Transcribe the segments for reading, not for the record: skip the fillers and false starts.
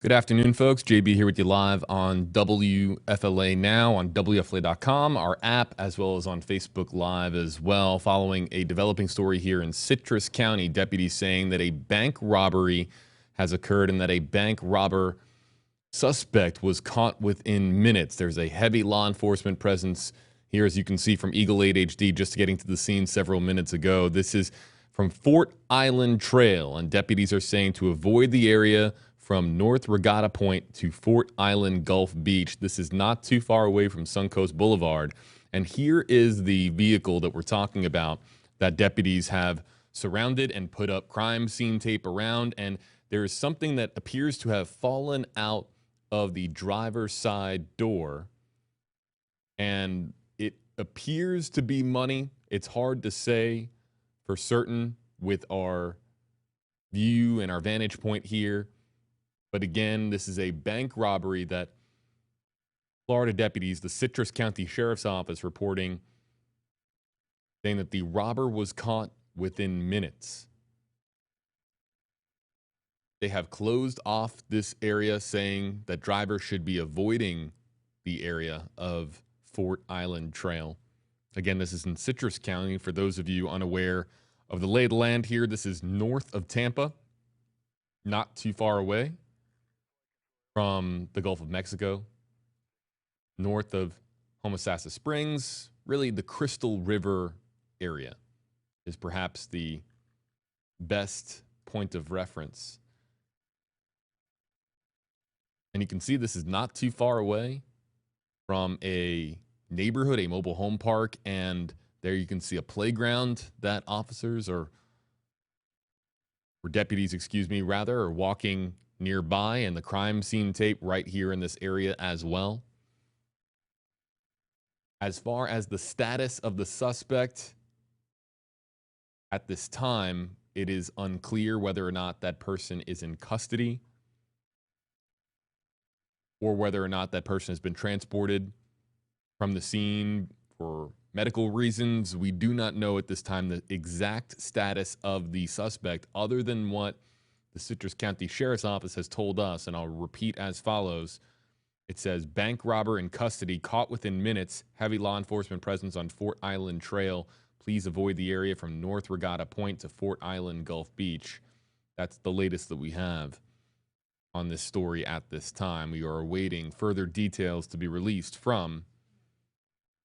Good afternoon, folks. JB here with you live on WFLA Now, on WFLA.com, our app, as well as on Facebook Live as well. Following a developing story here in Citrus County, deputies saying that a bank robbery has occurred and that a bank robber suspect was caught within minutes. There's a heavy law enforcement presence here, as you can see from Eagle 8 HD, just getting to the scene several minutes ago. This is from Fort Island Trail, and deputies are saying to avoid the area from North Regatta Point to Fort Island Gulf Beach. This is not too far away from Suncoast Boulevard. And here is the vehicle that we're talking about that deputies have surrounded and put up crime scene tape around. And there is something that appears to have fallen out of the driver's side door. And it appears to be money. It's hard to say for certain with our view and our vantage point here. But again, this is a bank robbery that Florida deputies, the Citrus County Sheriff's Office, reporting, saying that the robber was caught within minutes. They have closed off this area, saying that drivers should be avoiding the area of Fort Island Trail. Again, this is in Citrus County. For those of you unaware of the lay of the land here, this is north of Tampa, not too far away from the Gulf of Mexico, north of Homosassa Springs. Really, the Crystal River area is perhaps the best point of reference. And you can see this is not too far away from a neighborhood, a mobile home park, and there you can see a playground that officers or deputies, are walking nearby, and the crime scene tape right here in this area as well. As far as the status of the suspect, at this time, it is unclear whether or not that person is in custody or whether or not that person has been transported from the scene for medical reasons. We do not know at this time the exact status of the suspect, other than what the Citrus County Sheriff's Office has told us, and I'll repeat as follows. It says, bank robber in custody, caught within minutes, heavy law enforcement presence on Fort Island Trail. Please avoid the area from North Regatta Point to Fort Island Gulf Beach. That's the latest that we have on this story at this time. We are awaiting further details to be released from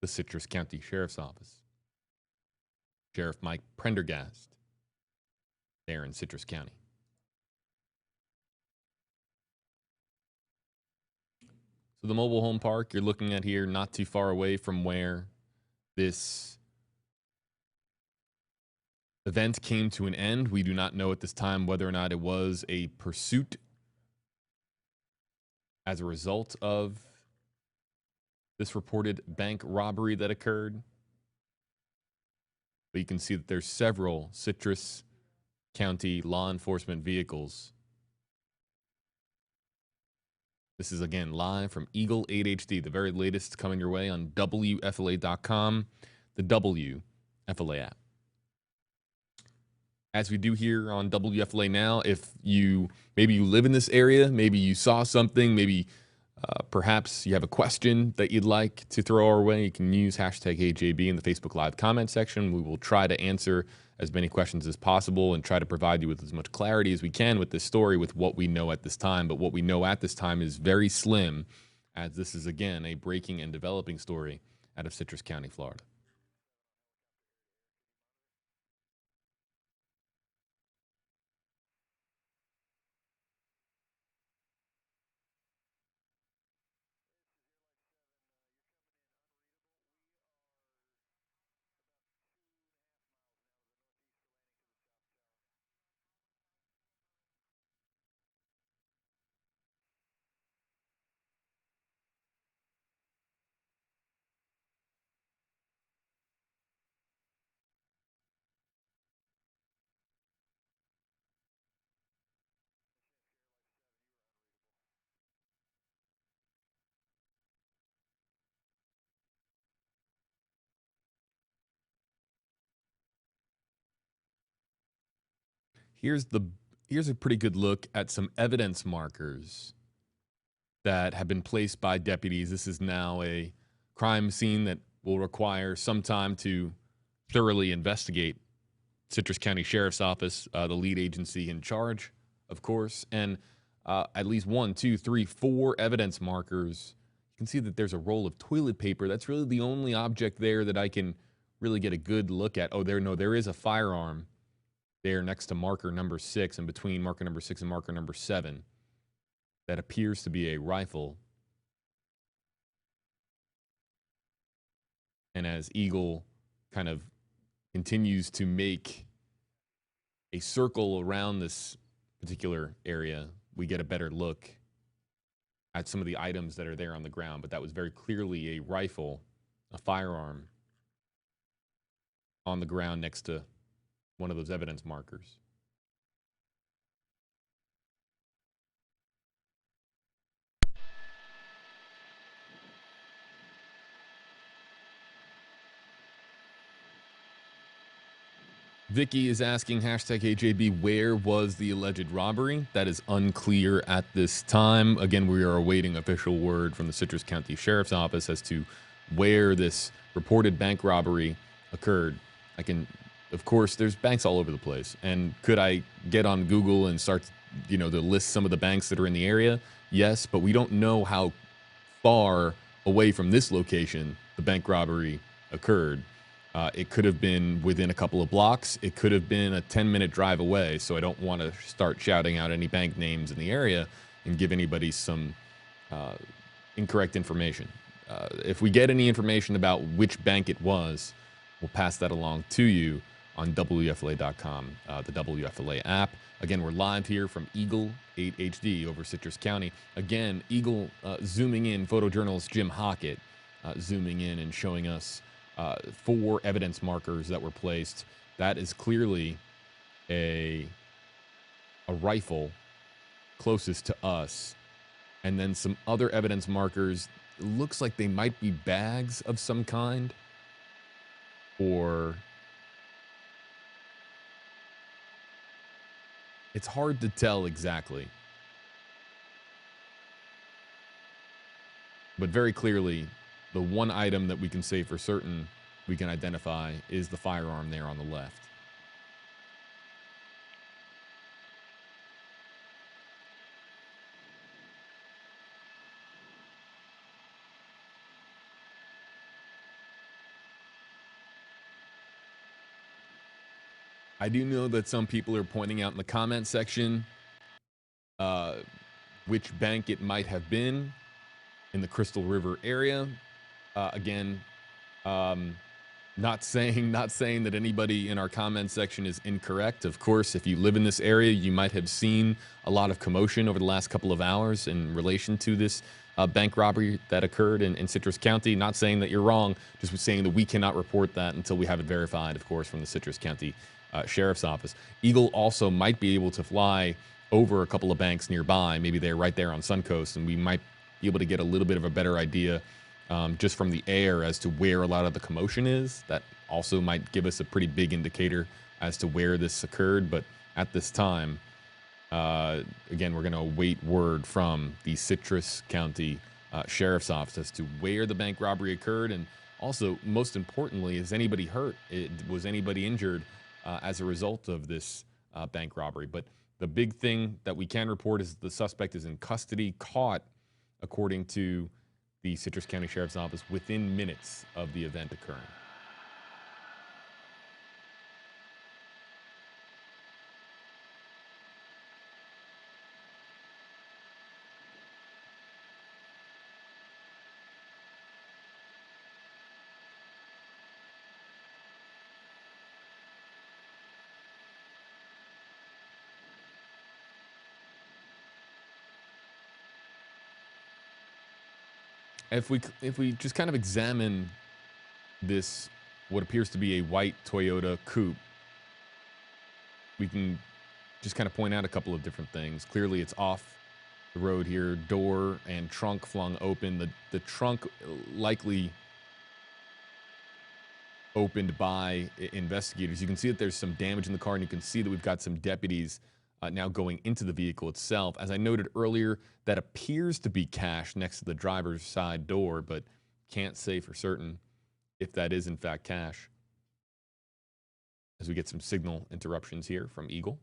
the Citrus County Sheriff's Office. Sheriff Mike Prendergast there in Citrus County. So the mobile home park you're looking at here, not too far away from where this event came to an end. We do not know at this time whether or not it was a pursuit as a result of this reported bank robbery that occurred. But you can see that there's several Citrus County law enforcement vehicles. This is, again, live from Eagle 8 HD, the very latest coming your way on WFLA.com, the WFLA app. As we do here on WFLA Now, if maybe you live in this area, maybe you saw something, maybe perhaps you have a question that you'd like to throw our way, you can use hashtag HeyJB in the Facebook Live comment section. We will try to answer as many questions as possible and try to provide you with as much clarity as we can with this story, with what we know at this time. But what we know at this time is very slim, as this is, again, a breaking and developing story out of Citrus County, Florida. Here's a pretty good look at some evidence markers that have been placed by deputies. This is now a crime scene that will require some time to thoroughly investigate. Citrus County Sheriff's Office, the lead agency in charge, of course, and at least 1, 2, 3, 4 evidence markers. You can see that there's a roll of toilet paper. That's really the only object there that I can really get a good look at. Oh, there is a firearm there next to marker number 6, and between marker number 6 and marker number 7. That appears to be a rifle. And as Eagle kind of continues to make a circle around this particular area, we get a better look at some of the items that are there on the ground. But that was very clearly a rifle, a firearm, on the ground next to one of those evidence markers. Vicky is asking, hashtag AJB, where was the alleged robbery? That is unclear at this time. Again, we are awaiting official word from the Citrus County Sheriff's Office as to where this reported bank robbery occurred. Of course, there's banks all over the place. And could I get on Google and start, to list some of the banks that are in the area? Yes, but we don't know how far away from this location the bank robbery occurred. It could have been within a couple of blocks. It could have been a 10-minute drive away. So I don't want to start shouting out any bank names in the area and give anybody some incorrect information. If we get any information about which bank it was, we'll pass that along to you on WFLA.com, the WFLA app. Again, we're live here from Eagle 8 HD over Citrus County. Again, Eagle zooming in, photojournalist Jim Hockett zooming in and showing us 4 evidence markers that were placed. That is clearly a rifle closest to us. And then some other evidence markers. It looks like they might be bags of some kind. Or it's hard to tell exactly. But very clearly, the one item that we can say for certain we can identify is the firearm there on the left. I do know that some people are pointing out in the comment section which bank it might have been in the Crystal River area. Again, not saying that anybody in our comment section is incorrect. Of course, if you live in this area, you might have seen a lot of commotion over the last couple of hours in relation to this bank robbery that occurred in Citrus County. Not saying that you're wrong, just saying that we cannot report that until we have it verified, of course, from the Citrus County Sheriff's Office. Eagle also might be able to fly over a couple of banks nearby. Maybe they're right there on Suncoast, and we might be able to get a little bit of a better idea just from the air as to where a lot of the commotion is. That also might give us a pretty big indicator as to where this occurred. But at this time, again, we're going to await word from the Citrus County Sheriff's Office as to where the bank robbery occurred. And also, most importantly, is anybody hurt? Was anybody injured as a result of this bank robbery? But the big thing that we can report is the suspect is in custody, caught, according to the Citrus County Sheriff's Office, within minutes of the event occurring. If we just kind of examine this, what appears to be a white Toyota coupe, we can just kind of point out a couple of different things. Clearly, it's off the road here, door and trunk flung open. The trunk likely opened by investigators. You can see that there's some damage in the car, and you can see that we've got some deputies now going into the vehicle itself. As I noted earlier, that appears to be cash next to the driver's side door, but can't say for certain if that is in fact cash. As we get some signal interruptions here from Eagle.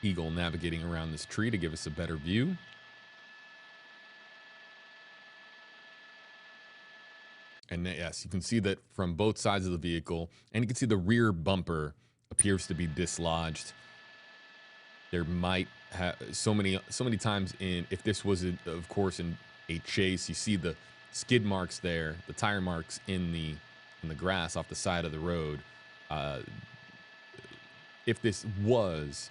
Eagle navigating around this tree to give us a better view. And yes, you can see that from both sides of the vehicle, and you can see the rear bumper appears to be dislodged. There might have so many times if this was of course in a chase, you see the skid marks there, the tire marks in the grass off the side of the road. If this was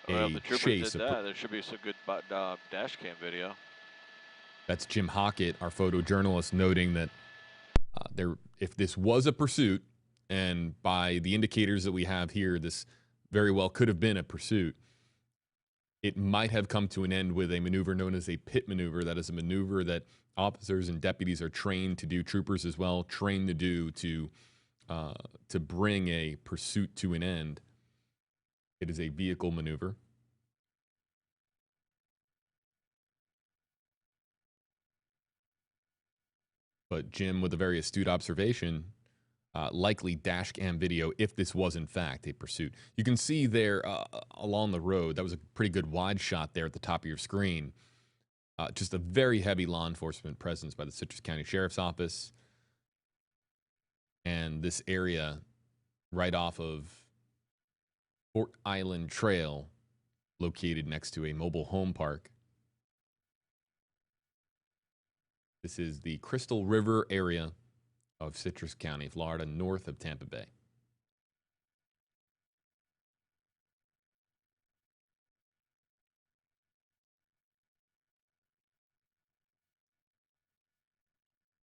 well, if the troopers chase, did that, there should be some good dash cam video. That's Jim Hockett, our photojournalist, noting that if this was a pursuit, and by the indicators that we have here, this very well could have been a pursuit. It might have come to an end with a maneuver known as a pit maneuver. That is a maneuver that officers and deputies are trained to do, troopers as well, trained to do to bring a pursuit to an end. It is a vehicle maneuver. But Jim, with a very astute observation, likely dash cam video if this was in fact a pursuit. You can see there along the road, that was a pretty good wide shot there at the top of your screen. Just a very heavy law enforcement presence by the Citrus County Sheriff's Office. And this area right off of Fort Island Trail, located next to a mobile home park. This is the Crystal River area of Citrus County, Florida, north of Tampa Bay.